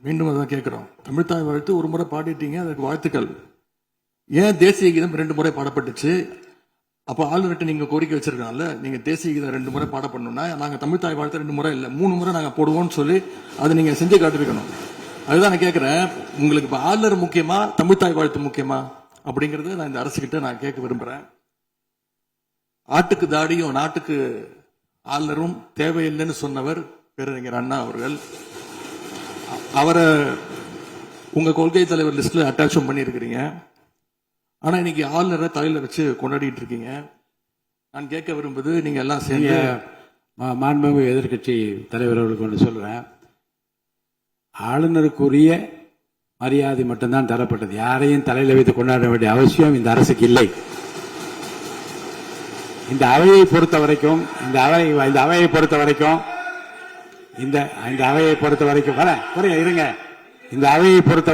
மீண்டும் அதான் கேட்குறோம். தமிழ்த்தாய் வாழ்த்து ஒரு முறை பாடிட்டீங்க, அதுக்கு வாழ்த்துக்கள். ஏன் தேசிய கீதம் 2 முறை பாடப்பட்டுச்சு? அப்போ ஆளுநர்கிட்ட நீங்க கோரிக்கை வச்சிருக்கனால நீங்க தேசிய கீதம் 2 முறை பாட பண்ணணும்னா நாங்க தமிழ்த்தாய் வாழ்த்து 2 முறை இல்லை 3 முறை நாங்க போடுவோம்னு சொல்லி அதை நீங்க செஞ்சு காட்டிருக்கணும். அதுதான் நான் கேட்கிறேன், உங்களுக்கு இப்போ ஆளுநர் முக்கியமா தமிழ்த்தாய் வாழ்த்து முக்கியமா அப்படிங்கறத நான் இந்த அரசுகிட்ட நான் கேட்க விரும்புறேன். ஆட்டுக்கு தாடியும் நாட்டுக்கு ஆளுநரும் தேவையில்லைன்னு சொன்னவர் பேரறிஞர் அண்ணா அவர்கள். அவரை உங்க கொள்கை தலைவர் லிஸ்ட்ல அட்டாச்சும் பண்ணியிருக்கிறீங்க. ஆனா இன்னைக்கு ஆளுநரை தலையில வச்சு கொண்டாடிட்டு இருக்கீங்க. நான் கேட்க விரும்புது, நீங்க எல்லாம் சேர்ந்து மாண்புமிகு எதிர்கட்சி தலைவர்களுக்கு ஒன்று சொல்றேன். ஆளுநருக்குரிய மரியாதை மட்டும்தான் தரப்பட்டது. யாரையும் தலையில வைத்து கொண்டாட வேண்டிய அவசியம் இந்த அரசுக்கு இல்லை. இந்த அவையை பொறுத்த வரைக்கும் இந்த அவையை பொறுத்த வரைக்கும் இருங்க. இந்த அவையை பொறுத்த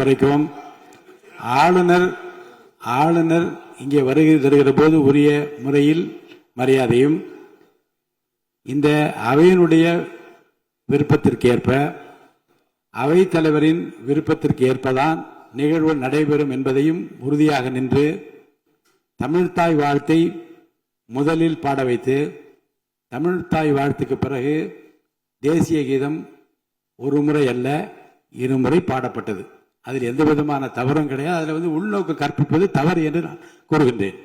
வரைக்கும் ஆளுநர் இங்கே வருகை தருகிற போது உரிய முறையில் மரியாதையும், இந்த அவையினுடைய விருப்பத்திற்கு ஏற்ப அவைத் தலைவரின் விருப்பத்திற்கு ஏற்பதான் நிகழ்வு நடைபெறும் என்பதையும் உறுதியாக நின்று தமிழ்த்தாய் வாழ்த்தை முதலில் பாட வைத்து தமிழ்த்தாய் வாழ்த்துக்கு பிறகு தேசிய கீதம் ஒரு முறை அல்ல 2 முறை பாடப்பட்டது. அதில் எந்த விதமான தவறும் கிடையாது. அதில் உள்நோக்கம் கற்பிப்பது தவறு என்று நான் கூறுகின்றேன்.